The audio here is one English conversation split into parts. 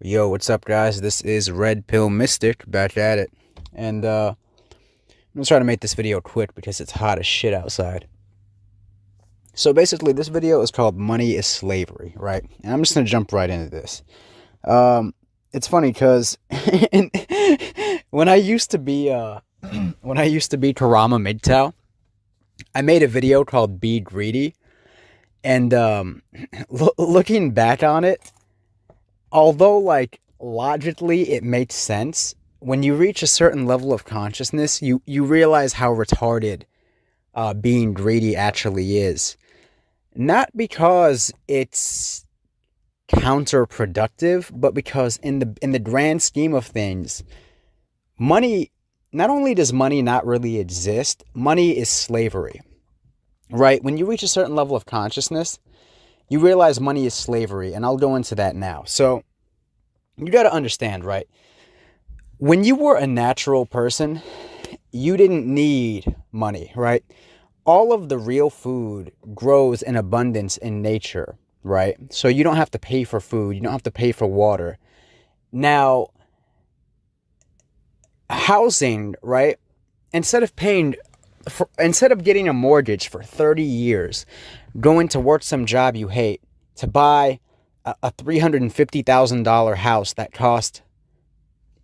Yo, what's up, guys? This is Red Pill Mystic back at it. And I'm gonna try to make this video quick because it's hot as shit outside. So basically, this video is called Money is Slavery, right? And I'm just gonna jump right into this. It's funny because when I used to be Karama MGTOW, I made a video called Be Greedy. And looking back on it, although, like, logically it makes sense, when you reach a certain level of consciousness, you realize how retarded being greedy actually is. Not because it's counterproductive, but because in the grand scheme of things, money, not only does money not really exist, money is slavery, right? When you reach a certain level of consciousness, you realize money is slavery, and I'll go into that now. So, you got to understand, right? When you were a natural person, you didn't need money, right? All of the real food grows in abundance in nature, right? So you don't have to pay for food. You don't have to pay for water. Now, housing, right? Instead of getting a mortgage for 30 years, going to work some job you hate, to buy a $350,000 house that cost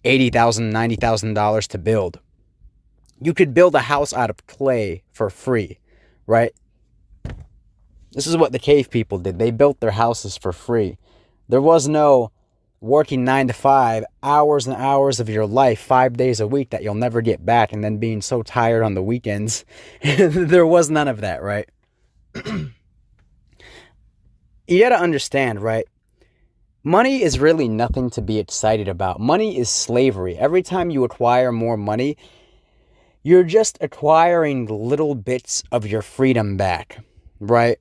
$80,000, $90,000 to build. You could build a house out of clay for free, right? This is what the cave people did. They built their houses for free. There was no working 9 to 5, hours and hours of your life, 5 days a week that you'll never get back, and then being so tired on the weekends. There was none of that, right? You gotta understand, right? Money is really nothing to be excited about. Money is slavery. Every time you acquire more money, you're just acquiring little bits of your freedom back, right?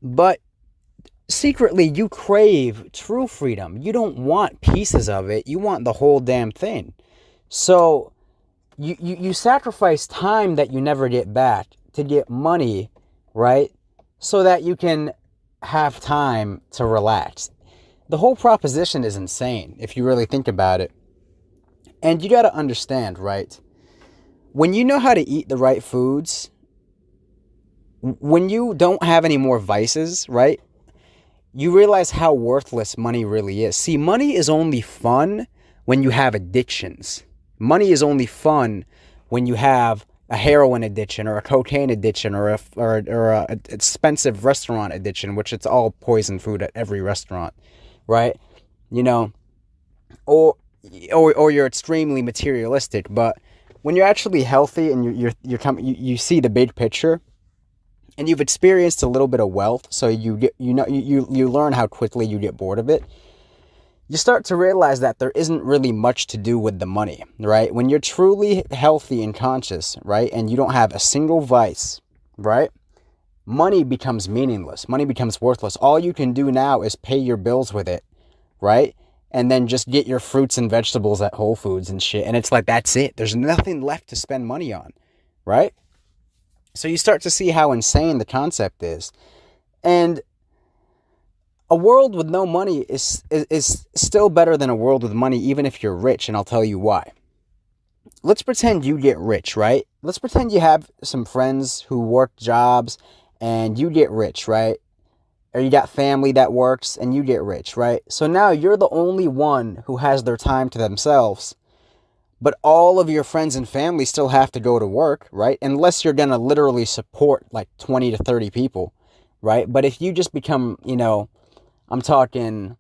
But secretly, you crave true freedom. You don't want pieces of it. You want the whole damn thing. So you sacrifice time that you never get back to get money, right? So that you can have time to relax. The whole proposition is insane if you really think about it. And you got to understand, right? When you know how to eat the right foods, when you don't have any more vices, right? You realize how worthless money really is. See, money is only fun when you have addictions. Money is only fun when you have a heroin addiction or a cocaine addiction or a expensive restaurant addiction, which it's all poison food at every restaurant, right? You know, or you're extremely materialistic. But when you're actually healthy and you see the big picture, and you've experienced a little bit of wealth, so you learn how quickly you get bored of it. You start to realize that there isn't really much to do with the money, right? When you're truly healthy and conscious, right, and you don't have a single vice, right, money becomes meaningless. Money becomes worthless. All you can do now is pay your bills with it, right? And then just get your fruits and vegetables at Whole Foods and shit. And it's like, that's it. There's nothing left to spend money on, right? So you start to see how insane the concept is. And a world with no money is still better than a world with money, even if you're rich, and I'll tell you why. Let's pretend you get rich, right? Let's pretend you have some friends who work jobs and you get rich, right? Or you got family that works and you get rich, right? So now you're the only one who has their time to themselves. But all of your friends and family still have to go to work, right? Unless you're going to literally support like 20 to 30 people, right? But if you just become, I'm talking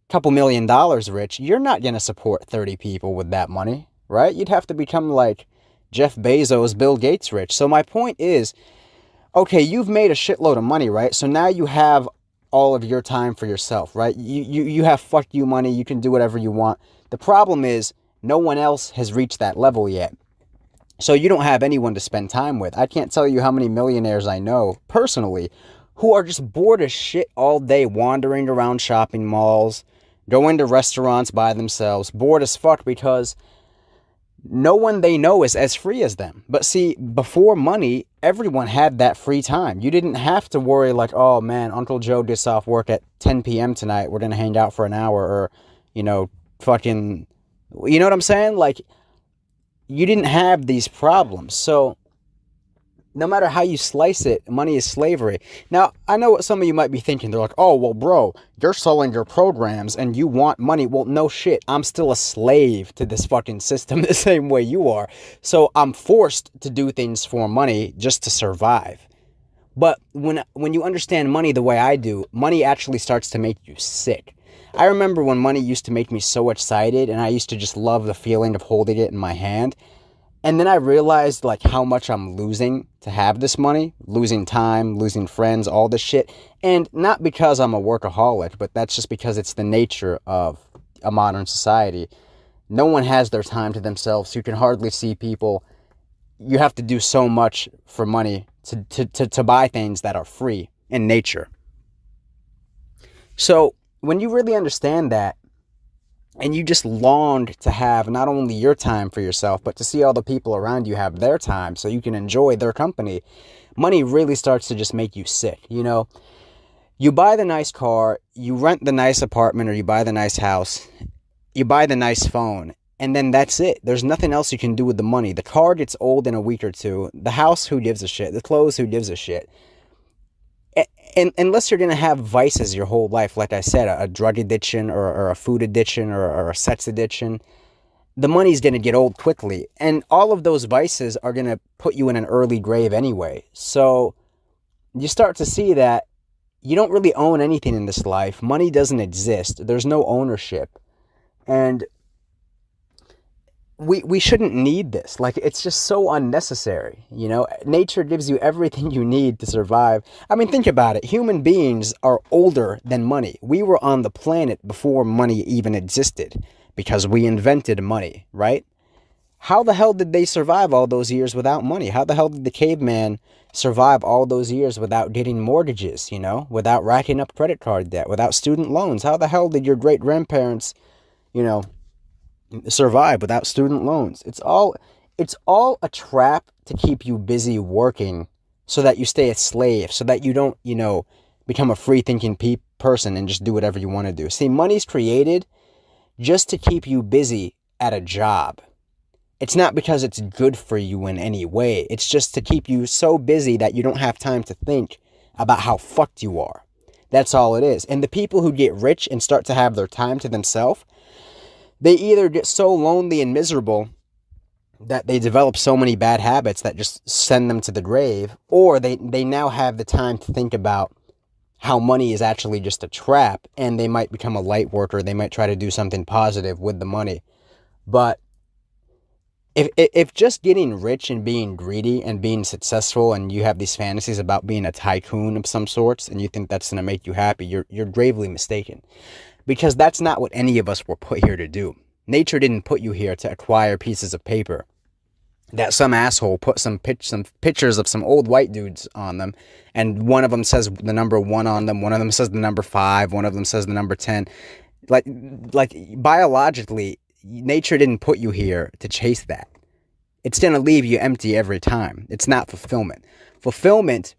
a couple $1 million rich, you're not going to support 30 people with that money, right? You'd have to become like Jeff Bezos, Bill Gates rich. So my point is, okay, you've made a shitload of money, right? So now you have all of your time for yourself, right? You have fuck you money. You can do whatever you want. The problem is, no one else has reached that level yet. So you don't have anyone to spend time with. I can't tell you how many millionaires I know personally who are just bored as shit all day, wandering around shopping malls, going to restaurants by themselves, bored as fuck because no one they know is as free as them. But see, before money, everyone had that free time. You didn't have to worry like, oh man, Uncle Joe gets off work at 10 p.m. tonight. We're going to hang out for an hour, or, fucking, you know what I'm saying? Like, you didn't have these problems. So no matter how you slice it, money is slavery. Now, I know what some of you might be thinking. They're like, oh, well, bro, you're selling your programs and you want money. Well, no shit. I'm still a slave to this fucking system the same way you are. So I'm forced to do things for money just to survive. But when you understand money the way I do, money actually starts to make you sick. I remember when money used to make me so excited, and I used to just love the feeling of holding it in my hand. And then I realized like how much I'm losing to have this money, losing time, losing friends, all this shit. And not because I'm a workaholic, but that's just because it's the nature of a modern society. No one has their time to themselves. You can hardly see people. You have to do so much for money to buy things that are free in nature. So when you really understand that, and you just longed to have not only your time for yourself, but to see all the people around you have their time so you can enjoy their company, money really starts to just make you sick. You buy the nice car, you rent the nice apartment, or you buy the nice house, you buy the nice phone, and then that's it. There's nothing else you can do with the money. The car gets old in a week or two. The house, who gives a shit? The clothes, who gives a shit? And unless you're going to have vices your whole life, like I said, a drug addiction or a food addiction or a sex addiction, the money's going to get old quickly. And all of those vices are going to put you in an early grave anyway. So you start to see that you don't really own anything in this life. Money doesn't exist. There's no ownership. And we shouldn't need this. Like, it's just so unnecessary. Nature gives you everything you need to survive. I mean, think about it. Human beings are older than money. We were on the planet before money even existed because we invented money, right? How the hell did they survive all those years without money? How the hell did the caveman survive all those years without getting mortgages, without racking up credit card debt, without student loans? How the hell did your great-grandparents, survive without student loans? It's all a trap to keep you busy working so that you stay a slave, so that you don't, become a free-thinking person and just do whatever you want to do. See, money's created just to keep you busy at a job. It's not because it's good for you in any way. It's just to keep you so busy that you don't have time to think about how fucked you are. That's all it is. And the people who get rich and start to have their time to themselves, they either get so lonely and miserable that they develop so many bad habits that just send them to the grave, or they now have the time to think about how money is actually just a trap, and they might become a light worker. They might try to do something positive with the money. But if just getting rich and being greedy and being successful, and you have these fantasies about being a tycoon of some sorts, and you think that's going to make you happy, you're gravely mistaken. Because that's not what any of us were put here to do. Nature didn't put you here to acquire pieces of paper that some asshole put some pictures of some old white dudes on them, and one of them says the number 1 on them, one of them says the number 5, one of them says the number 10. Like biologically, nature didn't put you here to chase that. It's going to leave you empty every time. It's not fulfillment. Fulfillment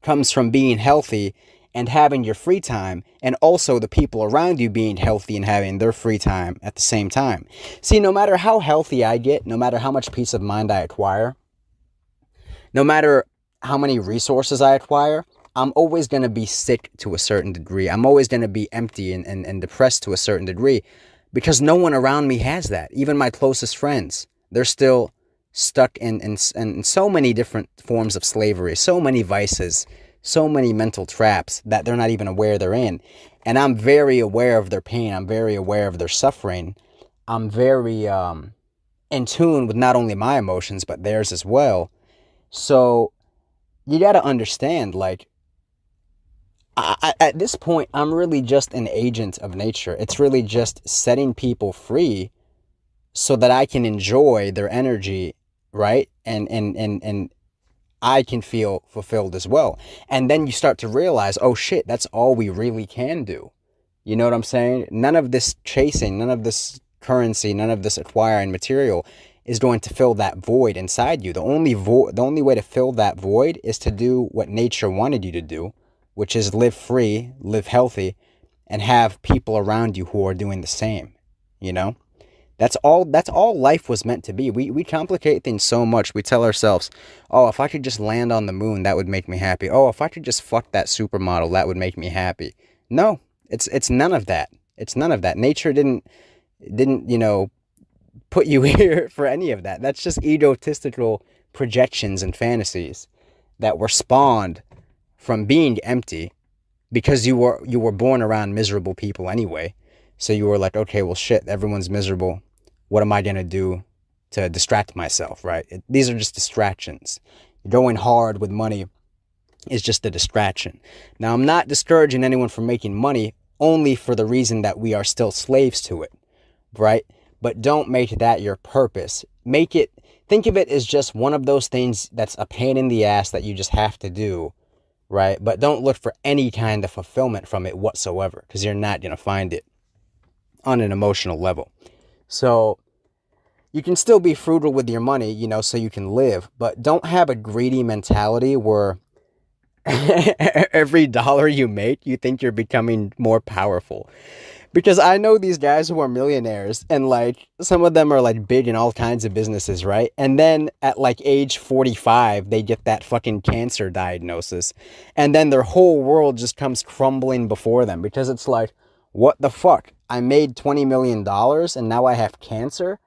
comes from being healthy and having your free time, and also the people around you being healthy and having their free time at the same time. See, no matter how healthy I get, no matter how much peace of mind I acquire, no matter how many resources I acquire, I'm always going to be sick to a certain degree. I'm always going to be empty and depressed to a certain degree, because no one around me has that. Even my closest friends, they're still stuck in so many different forms of slavery, so many vices, so many mental traps that they're not even aware they're in. And I'm very aware of their pain. I'm very aware of their suffering. I'm very in tune with not only my emotions, but theirs as well. So you got to understand, like, at this point, I'm really just an agent of nature. It's really just setting people free so that I can enjoy their energy, right? And I can feel fulfilled as well. And then you start to realize, oh shit, that's all we really can do. You know what I'm saying? None of this chasing, none of this currency, none of this acquiring material is going to fill that void inside you. The only way to fill that void is to do what nature wanted you to do, which is live free, live healthy, and have people around you who are doing the same. You know? That's all life was meant to be. We complicate things so much. We tell ourselves, oh, if I could just land on the moon, that would make me happy. Oh, if I could just fuck that supermodel, that would make me happy. No, it's none of that. It's none of that. Nature didn't, put you here for any of that. That's just egotistical projections and fantasies that were spawned from being empty because you were born around miserable people anyway. So you were like, okay, well, shit, everyone's miserable. What am I going to do to distract myself, right? These are just distractions. Going hard with money is just a distraction. Now, I'm not discouraging anyone from making money only for the reason that we are still slaves to it, right? But don't make that your purpose. Think of it as just one of those things that's a pain in the ass that you just have to do, right? But don't look for any kind of fulfillment from it whatsoever, because you're not going to find it on an emotional level. So you can still be frugal with your money, so you can live, but don't have a greedy mentality where every dollar you make, you think you're becoming more powerful. Because I know these guys who are millionaires, and like some of them are like big in all kinds of businesses, right? And then at like age 45, they get that fucking cancer diagnosis, and then their whole world just comes crumbling before them, because it's like, what the fuck? I made $20 million and now I have cancer?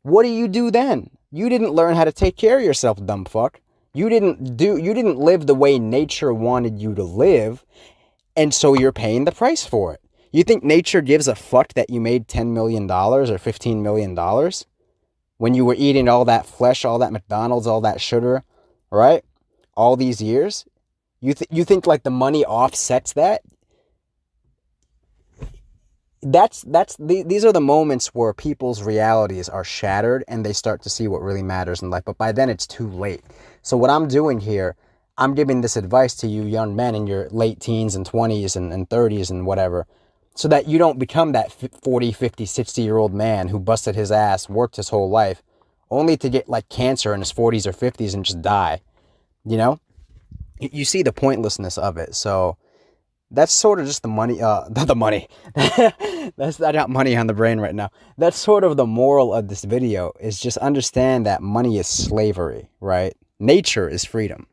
What do you do then? You didn't learn how to take care of yourself, dumb fuck. You didn't live the way nature wanted you to live, and so you're paying the price for it. You think nature gives a fuck that you made $10 million or $15 million when you were eating all that flesh, all that McDonald's, all that sugar, right? All these years? You think like the money offsets that? These are the moments where people's realities are shattered and they start to see what really matters in life. But by then it's too late. So what I'm doing here, I'm giving this advice to you young men in your late teens and 20s and 30s and whatever, so that you don't become that 40, 50, 60-year-old man who busted his ass, worked his whole life, only to get like cancer in his 40s or 50s and just die. You see the pointlessness of it. So that's sort of just the money, the money. I got money on the brain right now. That's sort of the moral of this video, is just understand that money is slavery, right? Nature is freedom.